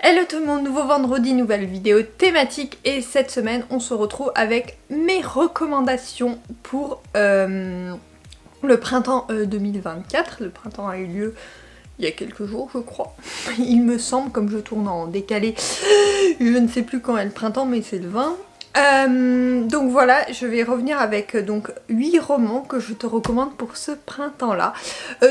Hello tout le monde, nouveau vendredi, nouvelle vidéo thématique et cette semaine on se retrouve avec mes recommandations pour le printemps 2024. Le printemps a eu lieu il y a quelques jours je crois, il me semble, comme je tourne en décalé, je ne sais plus quand est le printemps mais c'est le 20. Donc voilà, je vais revenir avec 8 romans que je te recommande pour ce printemps là.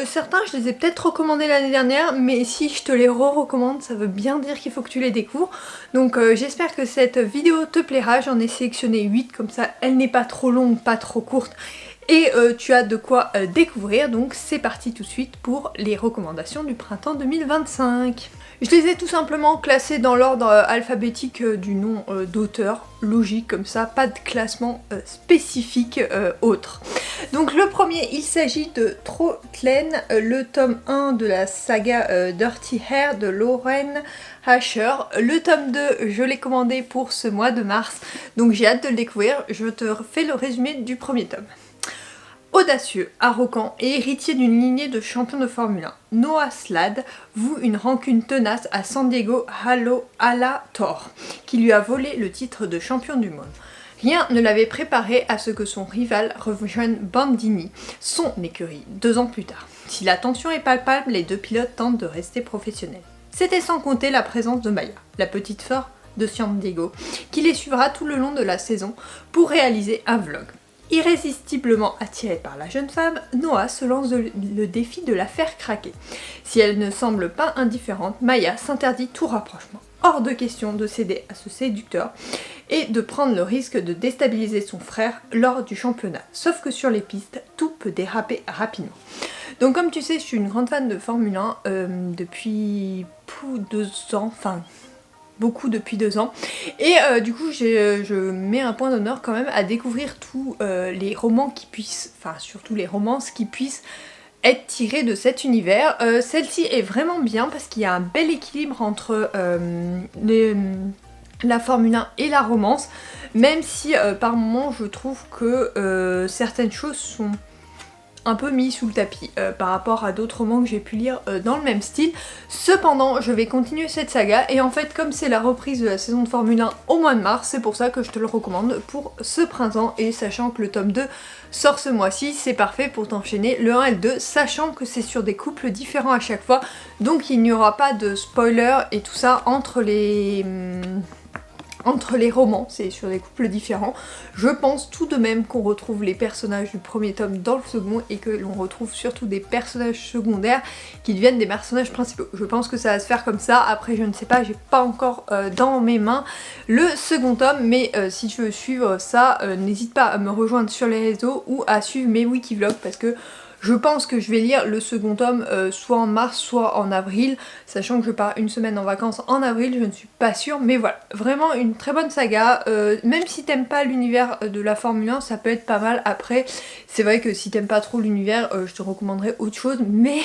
Certains je les ai peut-être recommandés l'année dernière, mais si je te les recommande ça veut bien dire qu'il faut que tu les découvres. Donc j'espère que cette vidéo te plaira. J'en ai sélectionné 8, comme ça elle n'est pas trop longue, pas trop courte, et tu as de quoi découvrir. Donc c'est parti tout de suite pour les recommandations du printemps 2025. Je les ai tout simplement classés dans l'ordre alphabétique du nom d'auteur, logique comme ça, pas de classement spécifique autre. Donc le premier, il s'agit de Trotlen, le tome 1 de la saga Dirty Hair de Lauren Asher. Le tome 2, je l'ai commandé pour ce mois de mars, donc j'ai hâte de le découvrir. Je te fais le résumé du premier tome. Audacieux, arrogant et héritier d'une lignée de champions de Formule 1, Noah Slade voue une rancune tenace à San Diego Alator, qui lui a volé le titre de champion du monde. Rien ne l'avait préparé à ce que son rival rejoigne Bandini, son écurie, 2 ans plus tard. Si la tension est palpable, les deux pilotes tentent de rester professionnels. C'était sans compter la présence de Maya, la petite sœur de San Diego, qui les suivra tout le long de la saison pour réaliser un vlog. Irrésistiblement attiré par la jeune femme, Noah se lance le défi de la faire craquer. Si elle ne semble pas indifférente, Maya s'interdit tout rapprochement. Hors de question de céder à ce séducteur et de prendre le risque de déstabiliser son frère lors du championnat. Sauf que sur les pistes, tout peut déraper rapidement. Donc comme tu sais, je suis une grande fan de Formule 1 depuis 2 ans, enfin beaucoup depuis 2 ans, et du coup je mets un point d'honneur quand même à découvrir tous les romans qui puissent, enfin surtout les romances qui puissent être tirées de cet univers. Celle-ci est vraiment bien parce qu'il y a un bel équilibre entre la Formule 1 et la romance, même si par moments je trouve que certaines choses sont un peu mis sous le tapis par rapport à d'autres romans que j'ai pu lire dans le même style. Cependant, je vais continuer cette saga, et en fait comme c'est la reprise de la saison de Formule 1 au mois de mars, c'est pour ça que je te le recommande pour ce printemps, et sachant que le tome 2 sort ce mois-ci, c'est parfait pour t'enchaîner le 1 et le 2, sachant que c'est sur des couples différents à chaque fois, donc il n'y aura pas de spoiler et tout ça entre les romans, c'est sur des couples différents. Je pense tout de même qu'on retrouve les personnages du premier tome dans le second, et que l'on retrouve surtout des personnages secondaires qui deviennent des personnages principaux. Je pense que ça va se faire comme ça. Après je ne sais pas, j'ai pas encore dans mes mains le second tome, mais si tu veux suivre ça, n'hésite pas à me rejoindre sur les réseaux ou à suivre mes wikivlogs, parce que je pense que je vais lire le second tome soit en mars, soit en avril, sachant que je pars une semaine en vacances en avril, je ne suis pas sûre, mais voilà, vraiment une très bonne saga. Même si t'aimes pas l'univers de la Formule 1, ça peut être pas mal. Après, c'est vrai que si t'aimes pas trop l'univers, je te recommanderais autre chose, mais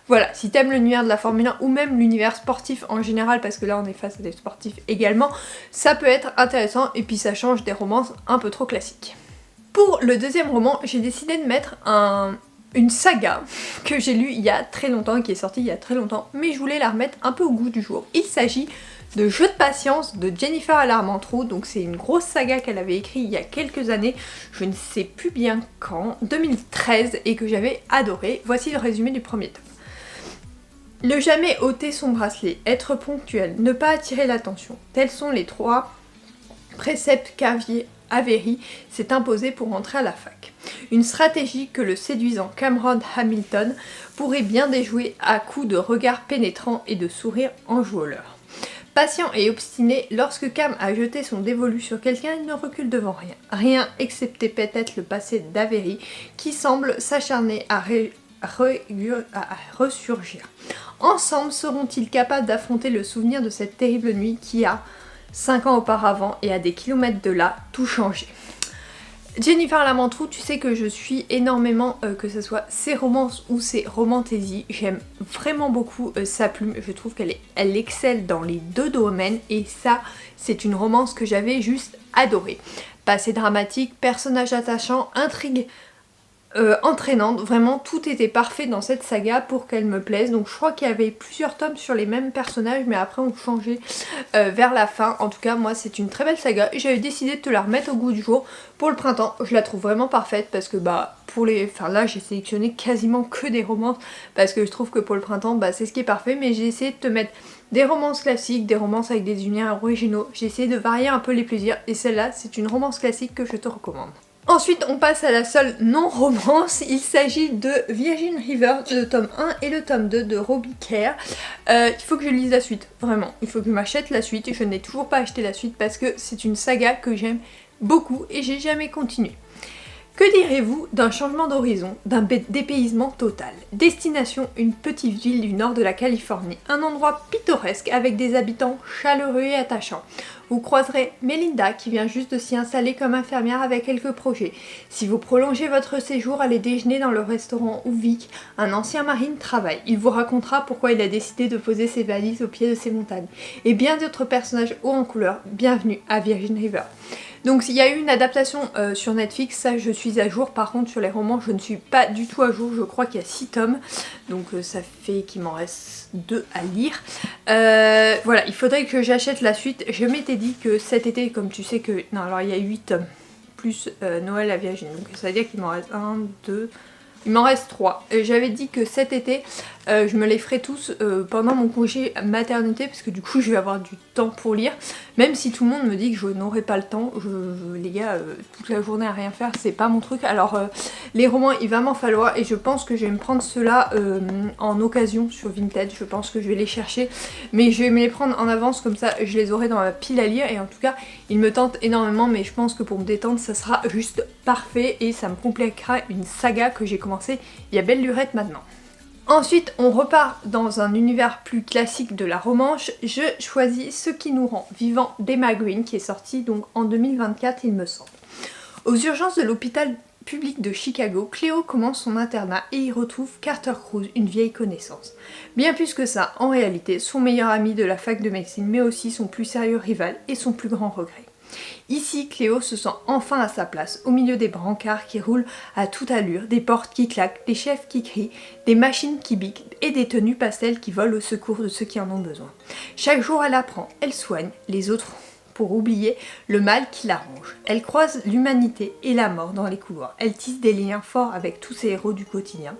voilà, si t'aimes l'univers de la Formule 1 ou même l'univers sportif en général, parce que là on est face à des sportifs également, ça peut être intéressant, et puis ça change des romances un peu trop classiques. Pour le deuxième roman, j'ai décidé de mettre une saga que j'ai lue il y a très longtemps, qui est sortie il y a très longtemps, mais je voulais la remettre un peu au goût du jour. Il s'agit de Jeu de patience de Jennifer Armentrout. Donc c'est une grosse saga qu'elle avait écrite il y a quelques années, je ne sais plus bien quand, 2013, et que j'avais adoré. Voici le résumé du premier tome. Ne jamais ôter son bracelet, être ponctuel, ne pas attirer l'attention, tels sont les 3 préceptes qu'Avery s'est imposé pour entrer à la fac. Une stratégie que le séduisant Cameron Hamilton pourrait bien déjouer à coups de regards pénétrants et de sourires enjôleurs. Patient et obstiné, lorsque Cam a jeté son dévolu sur quelqu'un, il ne recule devant rien. Rien excepté peut-être le passé d'Avery qui semble s'acharner à ressurgir. Ensemble, seront-ils capables d'affronter le souvenir de cette terrible nuit qui a 5 ans auparavant et à des kilomètres de là, tout changé? Jennifer Armentrout, tu sais que je suis énormément, que ce soit ses romances ou ses romantésies, j'aime vraiment beaucoup sa plume, je trouve elle excelle dans les 2 domaines, et ça c'est une romance que j'avais juste adorée. Passé dramatique, personnage attachant, intrigue entraînante, vraiment tout était parfait dans cette saga pour qu'elle me plaise. Donc je crois qu'il y avait plusieurs tomes sur les mêmes personnages mais après on changeait vers la fin. En tout cas moi c'est une très belle saga et j'avais décidé de te la remettre au goût du jour pour le printemps. Je la trouve vraiment parfaite parce que bah pour les... Enfin là j'ai sélectionné quasiment que des romances parce que je trouve que pour le printemps bah c'est ce qui est parfait, mais j'ai essayé de te mettre des romances classiques, des romances avec des univers originaux. J'ai essayé de varier un peu les plaisirs et celle-là c'est une romance classique que je te recommande. Ensuite on passe à la seule non-romance, il s'agit de Virgin River, le tome 1 et le tome 2 de Robbie Kerr. Il faut que je lise la suite, vraiment, il faut que je m'achète la suite et je n'ai toujours pas acheté la suite parce que c'est une saga que j'aime beaucoup et j'ai jamais continué. Que direz-vous d'un changement d'horizon, d'un dépaysement total? Destination, une petite ville du nord de la Californie, un endroit pittoresque avec des habitants chaleureux et attachants. Vous croiserez Melinda qui vient juste de s'y installer comme infirmière avec quelques projets. Si vous prolongez votre séjour, allez déjeuner dans le restaurant où Vic, un ancien marine, travaille. Il vous racontera pourquoi il a décidé de poser ses valises au pied de ces montagnes. Et bien d'autres personnages hauts en couleur. Bienvenue à Virgin River. Donc il y a eu une adaptation sur Netflix, ça je suis à jour. Par contre sur les romans je ne suis pas du tout à jour, je crois qu'il y a 6 tomes. Donc ça fait qu'il m'en reste 2 à lire. Voilà, il faudrait que j'achète la suite. Je m'étais dit que cet été, comme tu sais que... Non alors il y a 8 tomes, plus Noël à Virgin. Donc ça veut dire qu'il m'en reste 1, 2... Il m'en reste 3. J'avais dit que cet été, je me les ferai tous pendant mon congé maternité parce que du coup je vais avoir du temps pour lire. Même si tout le monde me dit que je n'aurai pas le temps, les gars, toute la journée à rien faire, c'est pas mon truc. Alors les romans, il va m'en falloir et je pense que je vais me prendre ceux-là en occasion sur Vinted. Je pense que je vais les chercher, mais je vais me les prendre en avance comme ça, je les aurai dans ma pile à lire. Et en tout cas, ils me tentent énormément, mais je pense que pour me détendre, ça sera juste parfait et ça me complétera une saga que j'ai commencé il y a belle lurette maintenant. Ensuite, on repart dans un univers plus classique de la romance. Je choisis Ce qui nous rend vivants d'Emma Green, qui est sorti donc en 2024 il me semble. Aux urgences de l'hôpital public de Chicago, Cléo commence son internat et y retrouve Carter Cruz, une vieille connaissance. Bien plus que ça, en réalité, son meilleur ami de la fac de médecine, mais aussi son plus sérieux rival et son plus grand regret. Ici, Cléo se sent enfin à sa place, au milieu des brancards qui roulent à toute allure, des portes qui claquent, des chefs qui crient, des machines qui biquent et des tenues pastel qui volent au secours de ceux qui en ont besoin. Chaque jour, elle apprend, elle soigne, les autres pour oublier le mal qui la ronge. Elle croise l'humanité et la mort dans les couloirs. Elle tisse des liens forts avec tous ces héros du quotidien.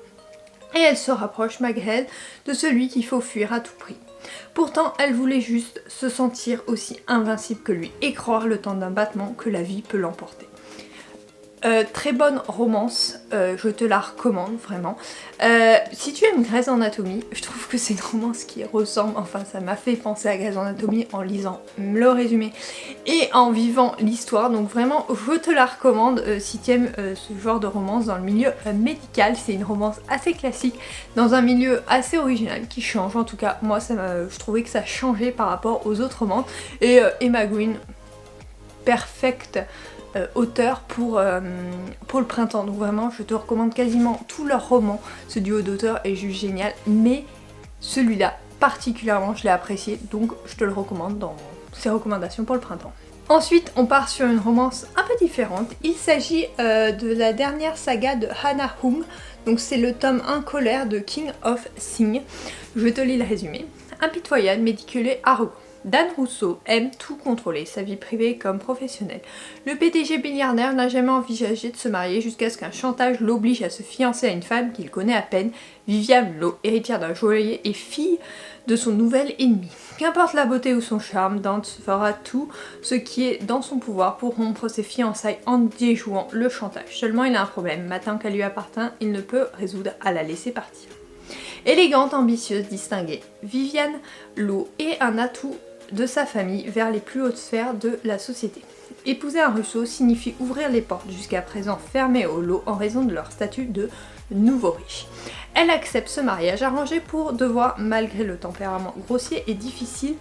Et elle se rapproche, malgré elle, de celui qu'il faut fuir à tout prix. Pourtant, elle voulait juste se sentir aussi invincible que lui et croire le temps d'un battement que la vie peut l'emporter. Très bonne romance, je te la recommande vraiment. Si tu aimes Grey's Anatomy, je trouve que c'est une romance qui ressemble, enfin ça m'a fait penser à Grey's Anatomy en lisant le résumé et en vivant l'histoire. Donc vraiment je te la recommande si tu aimes ce genre de romance dans le milieu médical. C'est une romance assez classique dans un milieu assez original qui change. En tout cas moi je trouvais que ça changeait par rapport aux autres romances. Et Emma Green, perfecte auteur pour le printemps. Donc vraiment je te recommande quasiment tous leurs romans. Ce duo d'auteurs est juste génial, mais celui-là particulièrement je l'ai apprécié, donc je te le recommande dans ces recommandations pour le printemps. Ensuite on part sur une romance un peu différente. Il s'agit de la dernière saga de Hannah Hung. Donc c'est le tome 1 Colère de King of Sing. Je te lis le résumé. Impitoyable, méticuleux, arrogant, Dan Rousseau aime tout contrôler, sa vie privée comme professionnelle. Le PDG milliardaire n'a jamais envisagé de se marier jusqu'à ce qu'un chantage l'oblige à se fiancer à une femme qu'il connaît à peine, Viviane Lowe, héritière d'un joaillier et fille de son nouvel ennemi. Qu'importe la beauté ou son charme, Dante fera tout ce qui est dans son pouvoir pour rompre ses fiançailles en déjouant le chantage. Seulement il a un problème, maintenant qu'elle lui appartient, il ne peut résoudre à la laisser partir. Élégante, ambitieuse, distinguée, Viviane Lowe est un atout de sa famille vers les plus hautes sphères de la société. Épouser un Rousseau signifie ouvrir les portes jusqu'à présent fermées aux Lowe en raison de leur statut de nouveaux riches. Elle accepte ce mariage arrangé pour devoir, malgré le tempérament grossier et difficile,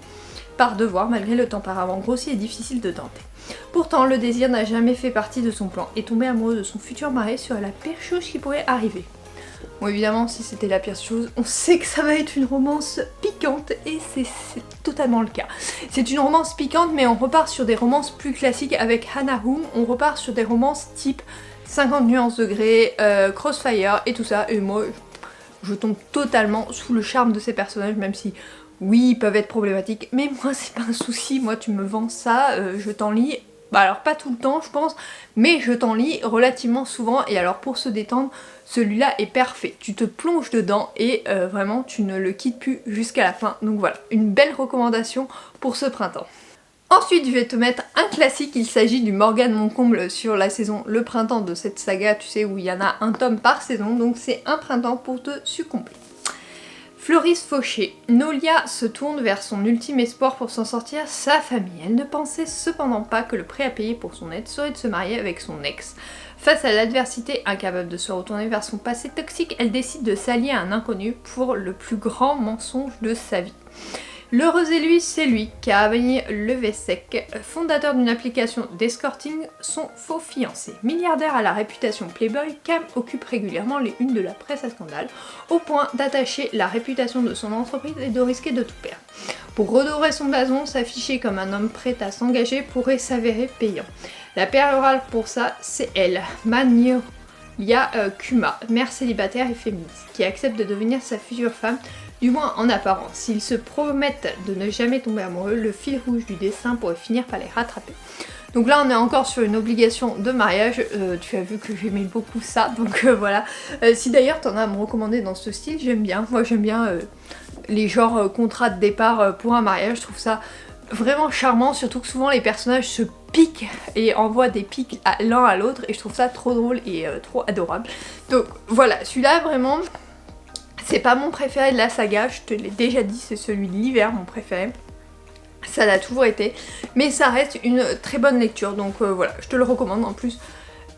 de tenter. Pourtant, le désir n'a jamais fait partie de son plan et tomber amoureux de son futur mari serait la pire chose qui pourrait arriver. Bon évidemment si c'était la pire chose, on sait que ça va être une romance piquante et c'est totalement le cas. C'est une romance piquante mais on repart sur des romances plus classiques avec Hannah Hung, on repart sur des romances type 50 nuances degrés, Crossfire et tout ça, et moi je tombe totalement sous le charme de ces personnages, même si oui ils peuvent être problématiques, mais moi c'est pas un souci, moi tu me vends ça, je t'en lis, bah alors pas tout le temps je pense, mais je t'en lis relativement souvent, et alors pour se détendre, celui-là est parfait, tu te plonges dedans et vraiment tu ne le quittes plus jusqu'à la fin, donc voilà, une belle recommandation pour ce printemps. Ensuite, je vais te mettre un classique, il s'agit du Morgane Moncomble sur la saison Le Printemps de cette saga, tu sais, où il y en a un tome par saison, donc c'est un printemps pour te succomber. Floris Fauché, Nolia se tourne vers son ultime espoir pour s'en sortir, sa famille. Elle ne pensait cependant pas que le prix à payer pour son aide serait de se marier avec son ex. Face à l'adversité, incapable de se retourner vers son passé toxique, elle décide de s'allier à un inconnu pour le plus grand mensonge de sa vie. L'heureux élu, c'est lui, Camille Levesque, fondateur d'une application d'escorting, son faux fiancé. Milliardaire à la réputation playboy, Cam occupe régulièrement les unes de la presse à scandale, au point d'attacher la réputation de son entreprise et de risquer de tout perdre. Pour redorer son blason, s'afficher comme un homme prêt à s'engager pourrait s'avérer payant. La perle rare pour ça, c'est elle, Maniolia Kuma, mère célibataire et féministe, qui accepte de devenir sa future femme, du moins en apparence. S'ils se promettent de ne jamais tomber amoureux, le fil rouge du destin pourrait finir par les rattraper. Donc là on est encore sur une obligation de mariage, tu as vu que j'aimais beaucoup ça, donc voilà. Si d'ailleurs t'en as à me recommander dans ce style, j'aime bien. Moi j'aime bien les genres contrats de départ pour un mariage, je trouve ça vraiment charmant, surtout que souvent les personnages se piquent et envoient des pics l'un à l'autre, et je trouve ça trop drôle et trop adorable. Donc voilà, celui-là vraiment... c'est pas mon préféré de la saga, je te l'ai déjà dit, c'est celui de l'hiver mon préféré. Ça l'a toujours été, mais ça reste une très bonne lecture, donc voilà, je te le recommande. En plus,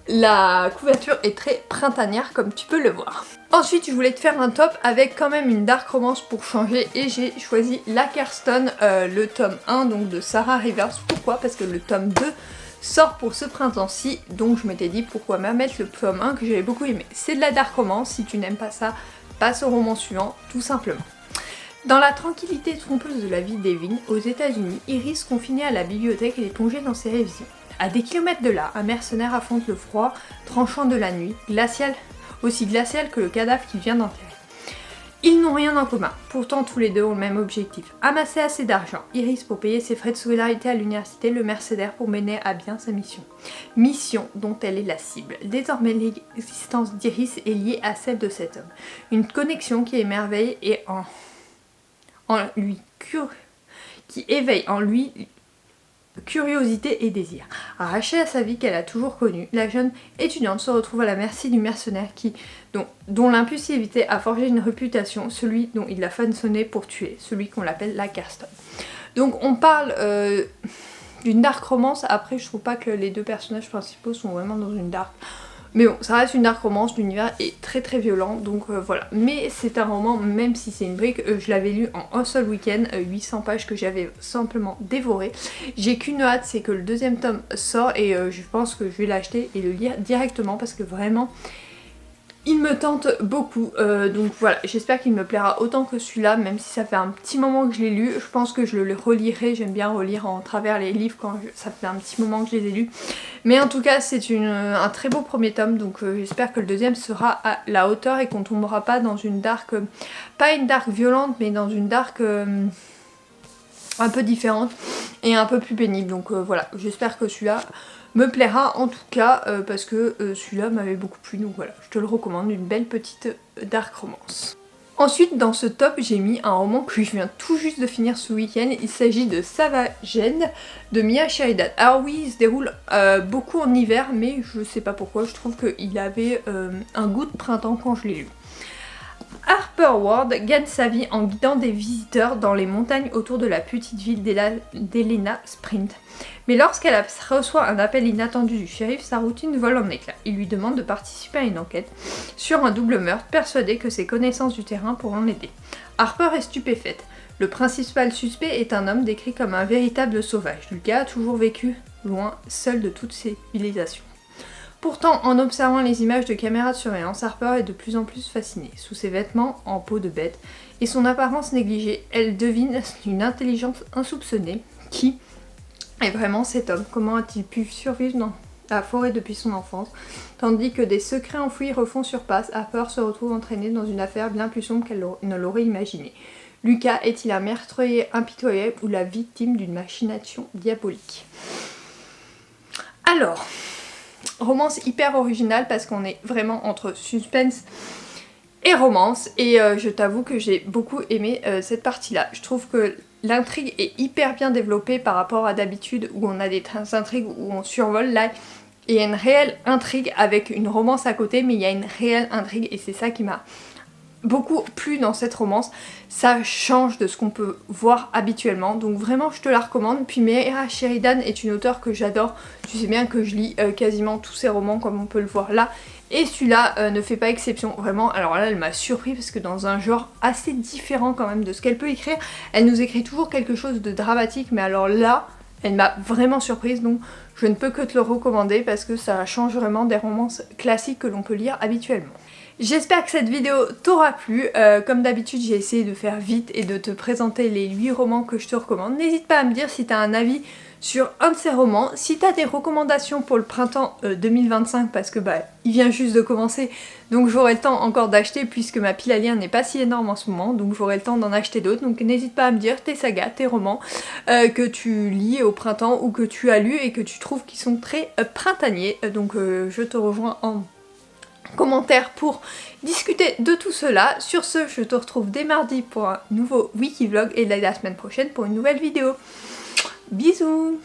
la couverture est très printanière comme tu peux le voir. Ensuite, je voulais te faire un top avec quand même une dark romance pour changer, et j'ai choisi La Carstone, le tome 1 donc de Sarah Rivers. Pourquoi? Parce que le tome 2 sort pour ce printemps-ci, donc je m'étais dit pourquoi même mettre le tome 1 que j'avais beaucoup aimé. C'est de la dark romance, si tu n'aimes pas ça, passe au roman suivant, tout simplement. Dans la tranquillité trompeuse de la vie d'Evin, aux États-Unis, Iris, confinée à la bibliothèque, est plongée dans ses révisions. À des kilomètres de là, un mercenaire affronte le froid tranchant de la nuit, glacial, aussi glacial que le cadavre qu'il vient d'enterrer. Ils n'ont rien en commun, pourtant tous les deux ont le même objectif, amasser assez d'argent, Iris pour payer ses frais de scolarité à l'université, le mercenaire pour mener à bien sa mission. Mission dont elle est la cible. Désormais l'existence d'Iris est liée à celle de cet homme. Une connexion qui émerveille et qui éveille en lui curiosité et désir. Arrachée à sa vie qu'elle a toujours connue, la jeune étudiante se retrouve à la merci du mercenaire dont l'impulsivité a forgé une réputation, celui dont il l'a façonné pour tuer, celui qu'on l'appelle La Carstone. Donc on parle d'une dark romance. Après je trouve pas que les deux personnages principaux sont vraiment dans une dark... mais bon, ça reste une dark romance, l'univers est très très violent, donc voilà. Mais c'est un roman, même si c'est une brique, je l'avais lu en un seul week-end, 800 pages que j'avais simplement dévoré. J'ai qu'une hâte, c'est que le deuxième tome sort, et je pense que je vais l'acheter et le lire directement, parce que vraiment... il me tente beaucoup, donc voilà, j'espère qu'il me plaira autant que celui-là, même si ça fait un petit moment que je l'ai lu. Je pense que je le relirai, j'aime bien relire en travers les livres quand ça fait un petit moment que je les ai lus. Mais en tout cas c'est un très beau premier tome, donc j'espère que le deuxième sera à la hauteur et qu'on tombera pas dans une dark, pas une dark violente, mais dans une dark un peu différente et un peu plus pénible. Donc voilà, j'espère que celui-là me plaira en tout cas, parce que celui-là m'avait beaucoup plu, donc voilà, je te le recommande, une belle petite dark romance. Ensuite dans ce top j'ai mis un roman que je viens tout juste de finir ce week-end, il s'agit de Savagen de Mia Sheridan. Alors oui, il se déroule beaucoup en hiver, mais je sais pas pourquoi, je trouve qu'il avait un goût de printemps quand je l'ai lu. Harper Ward gagne sa vie en guidant des visiteurs dans les montagnes autour de la petite ville d'Elena Sprint. Mais lorsqu'elle reçoit un appel inattendu du shérif, sa routine vole en éclats. Il lui demande de participer à une enquête sur un double meurtre, persuadé que ses connaissances du terrain pourront l'aider. Harper est stupéfaite. Le principal suspect est un homme décrit comme un véritable sauvage. Le gars a toujours vécu loin, seul de toute civilisation. Pourtant, en observant les images de caméras de surveillance, Harper est de plus en plus fascinée. Sous ses vêtements en peau de bête et son apparence négligée, elle devine une intelligence insoupçonnée. Qui est vraiment cet homme? Comment a-t-il pu survivre la forêt depuis son enfance, tandis que des secrets enfouis refont surface, Harper se retrouve entraînée dans une affaire bien plus sombre qu'elle ne l'aurait imaginé. Lucas est-il un meurtrier impitoyable ou la victime d'une machination diabolique? Alors, romance hyper originale parce qu'on est vraiment entre suspense et romance, et je t'avoue que j'ai beaucoup aimé cette partie-là. Je trouve que l'intrigue est hyper bien développée par rapport à d'habitude où on a des intrigues où on survole. Là, il y a une réelle intrigue avec une romance à côté, mais il y a une réelle intrigue et c'est ça qui m'a beaucoup plu dans cette romance. Ça change de ce qu'on peut voir habituellement, donc vraiment je te la recommande. Puis Meera Sheridan est une auteure que j'adore, tu sais bien que je lis quasiment tous ses romans comme on peut le voir là, et celui-là ne fait pas exception, vraiment. Alors là elle m'a surpris parce que dans un genre assez différent quand même de ce qu'elle peut écrire, elle nous écrit toujours quelque chose de dramatique, mais alors là elle m'a vraiment surprise, donc je ne peux que te le recommander parce que ça change vraiment des romances classiques que l'on peut lire habituellement. J'espère que cette vidéo t'aura plu. Comme d'habitude j'ai essayé de faire vite et de te présenter les 8 romans que je te recommande. N'hésite pas à me dire si t'as un avis sur un de ces romans, si t'as des recommandations pour le printemps 2025 parce que il vient juste de commencer, donc j'aurai le temps encore d'acheter puisque ma pile à lire n'est pas si énorme en ce moment, donc j'aurai le temps d'en acheter d'autres. Donc n'hésite pas à me dire tes sagas, tes romans que tu lis au printemps ou que tu as lus et que tu trouves qui sont très printaniers. Donc je te rejoins en commentaire pour discuter de tout cela. Sur ce, je te retrouve dès mardi pour un nouveau Wikivlog et la semaine prochaine pour une nouvelle vidéo. Bisous!